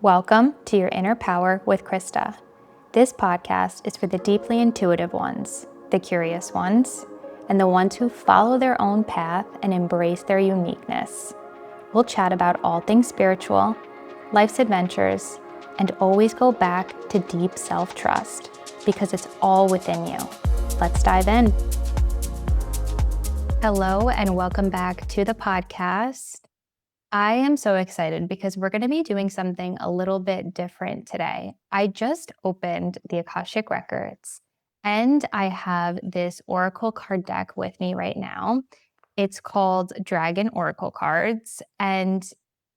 Welcome to Your Inner Power with Krista. This podcast is for the deeply intuitive ones, the curious ones, and the ones who follow their own path and embrace their uniqueness. We'll chat about all things spiritual, life's adventures, and always go back to deep self-trust because it's all within you. Let's dive in. Hello, and welcome back to the podcast. I am so excited because we're going to be doing something a little bit different today. I just opened the Akashic Records and I have this Oracle card deck with me right now. It's called Dragon Oracle Cards, and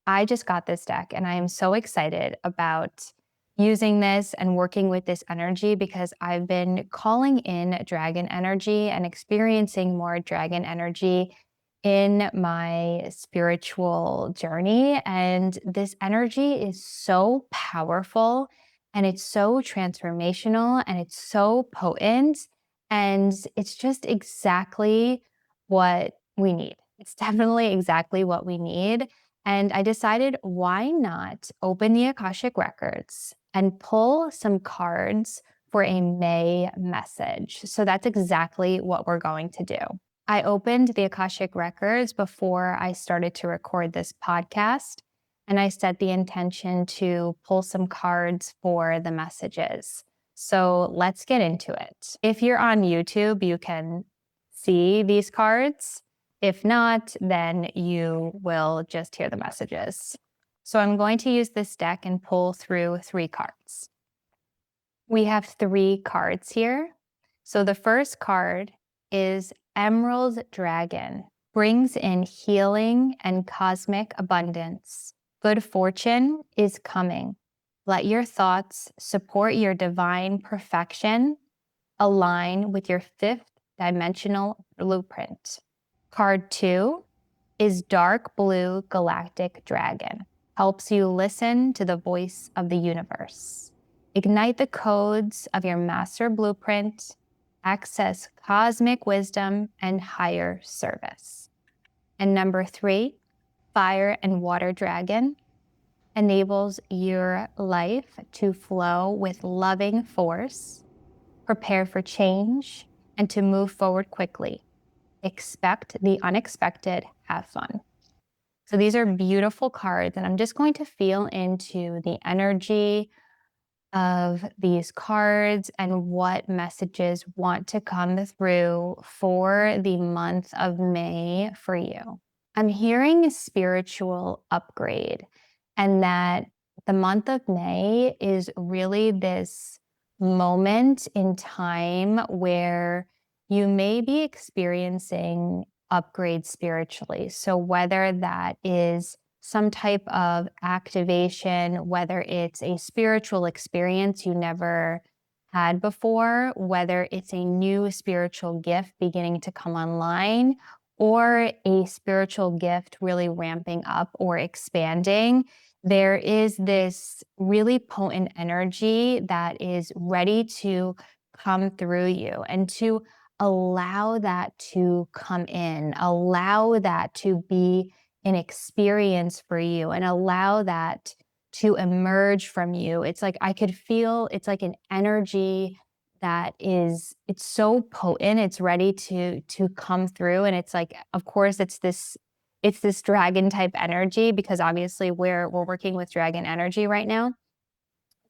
I just got this deck and I am so excited about using this and working with this energy because I've been calling in dragon energy and experiencing more dragon energy in my spiritual journey. And this energy is so powerful and it's so transformational and it's so potent. And it's just exactly what we need. It's definitely exactly what we need. And I decided, why not open the Akashic Records and pull some cards for a May message? So that's exactly what we're going to do. I opened the Akashic Records before I started to record this podcast, and I set the intention to pull some cards for the messages. So let's get into it. If you're on YouTube, you can see these cards. If not, then you will just hear the messages. So I'm going to use this deck and pull through 3 cards. We have 3 cards here. So the first card is Emerald Dragon, brings in healing and cosmic abundance. Good fortune is coming. Let your thoughts support your divine perfection. Align with your 5th dimensional blueprint. Card 2 is Dark Blue Galactic Dragon. Helps you listen to the voice of the universe. Ignite the codes of your master blueprint. Access cosmic wisdom and higher service. And number 3, Fire and Water Dragon, enables your life to flow with loving force, prepare for change, and to move forward quickly. Expect the unexpected, have fun. So these are beautiful cards, and I'm just going to feel into the energy of these cards and what messages want to come through for the month of May for you. I'm hearing a spiritual upgrade, and that the month of May is really this moment in time where you may be experiencing upgrade spiritually. So whether that is some type of activation, whether it's a spiritual experience you never had before, whether it's a new spiritual gift beginning to come online, or a spiritual gift really ramping up or expanding, there is this really potent energy that is ready to come through you, and to allow that to come in, allow that to be an experience for you, and allow that to emerge from you. It's like I could feel, it's like an energy that is, it's so potent, it's ready to come through. And it's like, of course, it's this dragon type energy, because obviously we're working with dragon energy right now.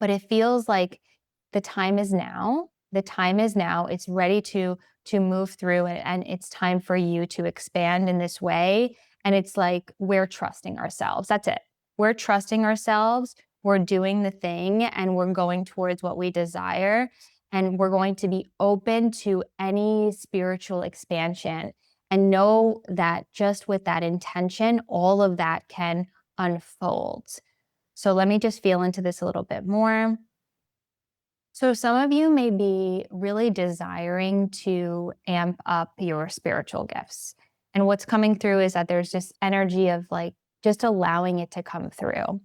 But it feels like the time is now. The time is now. It's ready to move through, and it's time for you to expand in this way. And it's like we're trusting ourselves. That's it. We're trusting ourselves. We're doing the thing, and we're going towards what we desire. And we're going to be open to any spiritual expansion, and know that just with that intention, all of that can unfold. So let me just feel into this a little bit more. So some of you may be really desiring to amp up your spiritual gifts. And what's coming through is that there's this energy of like just allowing it to come through,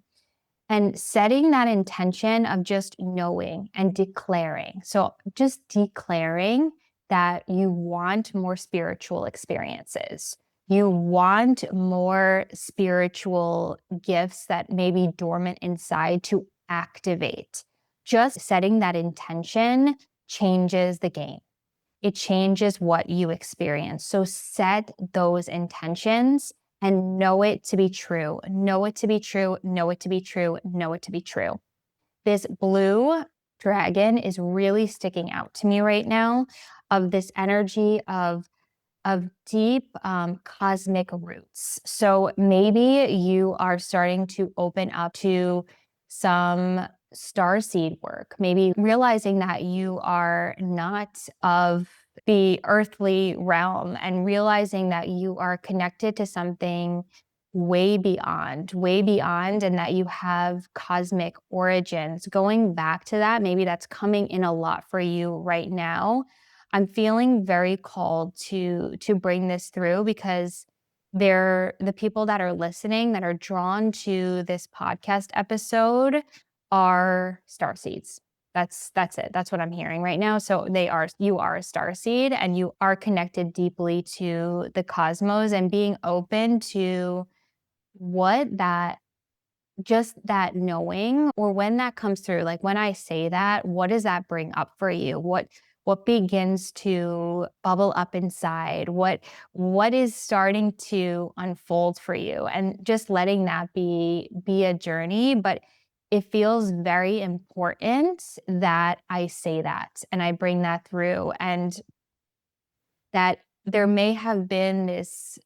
and setting that intention of just knowing and declaring. So just declaring that you want more spiritual experiences. You want more spiritual gifts that may be dormant inside to activate. Just setting that intention changes the game. It changes what you experience. So set those intentions and know it to be true. Know it to be true. Know it to be true. Know it to be true. This blue dragon is really sticking out to me right now, of this energy of deep cosmic roots. So maybe you are starting to open up to some starseed work, maybe realizing that you are not of the earthly realm, and realizing that you are connected to something way beyond, and that you have cosmic origins. Going back to that, maybe that's coming in a lot for you right now. I'm feeling very called to bring this through, because the people that are listening, that are drawn to this podcast episode, are starseeds. That's it. That's what I'm hearing right now. So you are a starseed, and you are connected deeply to the cosmos, and being open to what that just that knowing, or when that comes through, like when I say that, what does that bring up for you? What begins to bubble up inside? What is starting to unfold for you? And just letting that be a journey. But it feels very important that I say that and I bring that through, and that there may have been this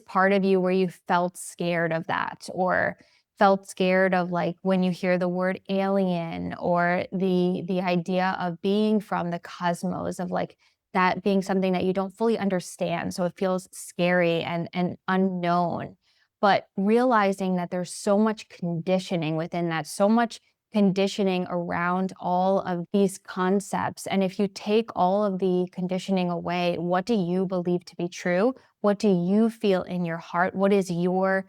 part of you where you felt scared of that, or felt scared of, like, when you hear the word alien, or the idea of being from the cosmos, of like that being something that you don't fully understand, so it feels scary and unknown. But realizing that there's so much conditioning within that, so much conditioning around all of these concepts, and if you take all of the conditioning away, what do you believe to be true? What do you feel in your heart? What is your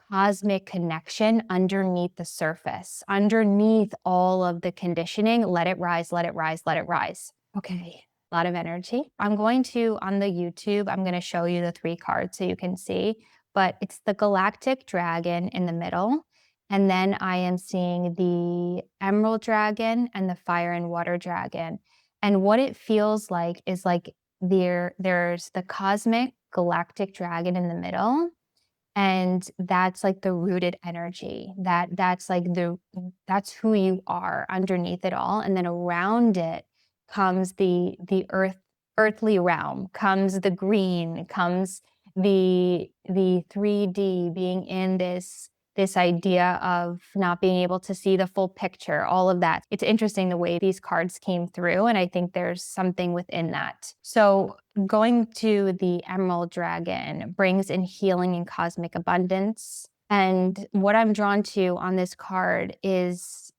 cosmic connection underneath the surface, underneath all of the conditioning? Let it rise, let it rise, let it rise. Okay, a lot of energy. On the YouTube, I'm going to show you the 3 cards so you can see, but it's the galactic dragon in the middle. And then I am seeing the emerald dragon and the fire and water dragon. And what it feels like is like there's the cosmic galactic dragon in the middle, and that's like the rooted energy, that's who you are underneath it all. And then around it comes the earthly realm, comes the green, comes the 3D, being in this idea of not being able to see the full picture, all of that. It's interesting the way these cards came through, and I think there's something within that. So going to the emerald dragon brings in healing and cosmic abundance. And what I'm drawn to on this card is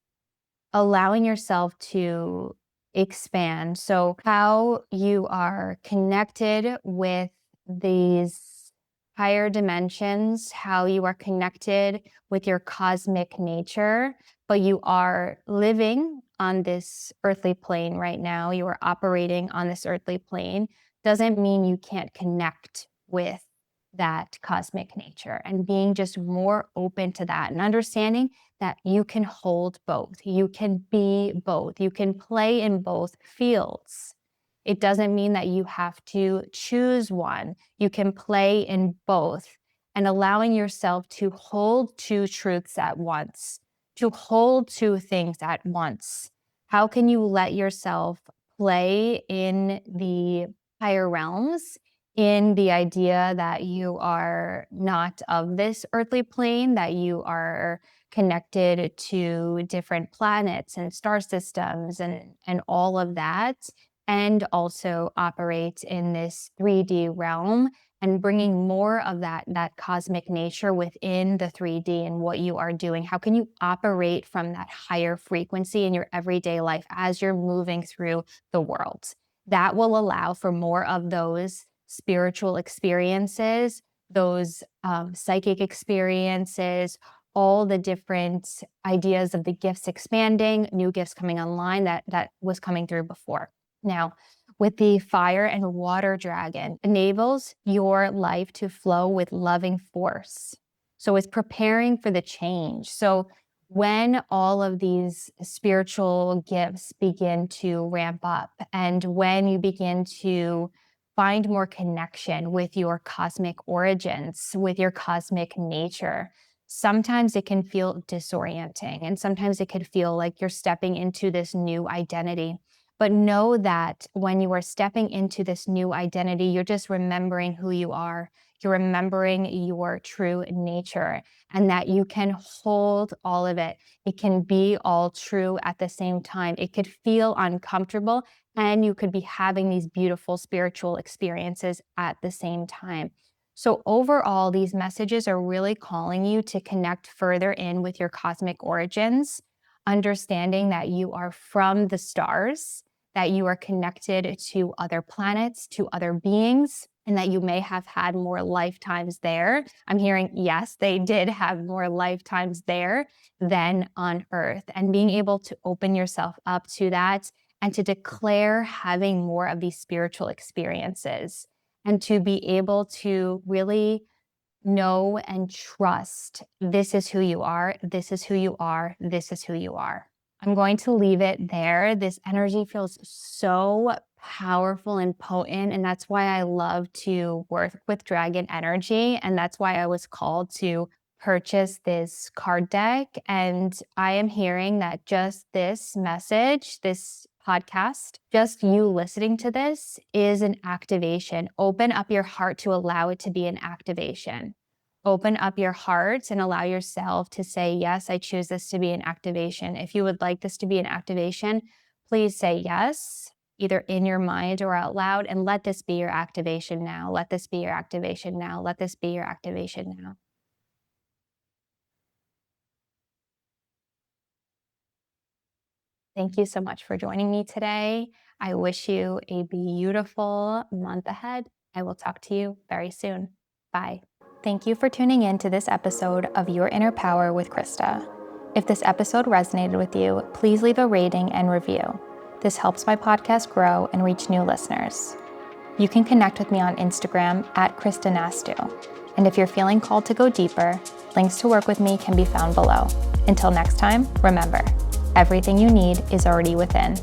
allowing yourself to expand. So how you are connected with these higher dimensions, how you are connected with your cosmic nature, but you are living on this earthly plane right now. You are operating on this earthly plane. Doesn't mean you can't connect with that cosmic nature, and being just more open to that, and understanding that you can hold both. You can be both. You can play in both fields. It doesn't mean that you have to choose one. You can play in both, and allowing yourself to hold 2 truths at once, to hold 2 things at once. How can you let yourself play in the higher realms, in the idea that you are not of this earthly plane, that you are connected to different planets and star systems and all of that, and also operate in this 3D realm, and bringing more of that cosmic nature within the 3D and what you are doing? How can you operate from that higher frequency in your everyday life as you're moving through the world? That will allow for more of those spiritual experiences, those psychic experiences, all the different ideas of the gifts expanding, new gifts coming online that was coming through before. Now, with the fire and water dragon, enables your life to flow with loving force. So it's preparing for the change. So when all of these spiritual gifts begin to ramp up, and when you begin to find more connection with your cosmic origins, with your cosmic nature, sometimes it can feel disorienting, and sometimes it could feel like you're stepping into this new identity. But know that when you are stepping into this new identity, you're just remembering who you are. You're remembering your true nature, and that you can hold all of it. It can be all true at the same time. It could feel uncomfortable, and you could be having these beautiful spiritual experiences at the same time. So overall, these messages are really calling you to connect further in with your cosmic origins, understanding that you are from the stars, that you are connected to other planets, to other beings, and that you may have had more lifetimes there. I'm hearing, yes, they did have more lifetimes there than on Earth. And being able to open yourself up to that and to declare having more of these spiritual experiences, and to be able to really know and trust this is who you are, this is who you are, this is who you are. I'm going to leave it there. This energy feels so powerful and potent, and that's why I love to work with dragon energy, and that's why I was called to purchase this card deck. And I am hearing that just this message, this podcast, just you listening to this is an activation. Open up your heart to allow it to be an activation. Open up your heart and allow yourself to say, yes, I choose this to be an activation. If you would like this to be an activation, please say yes, either in your mind or out loud, and let this be your activation now. Let this be your activation now. Let this be your activation now. Thank you so much for joining me today. I wish you a beautiful month ahead. I will talk to you very soon. Bye. Thank you for tuning in to this episode of Your Inner Power with Krista. If this episode resonated with you, please leave a rating and review. This helps my podcast grow and reach new listeners. You can connect with me on Instagram at Krista Nastu. And if you're feeling called to go deeper, links to work with me can be found below. Until next time, remember, everything you need is already within.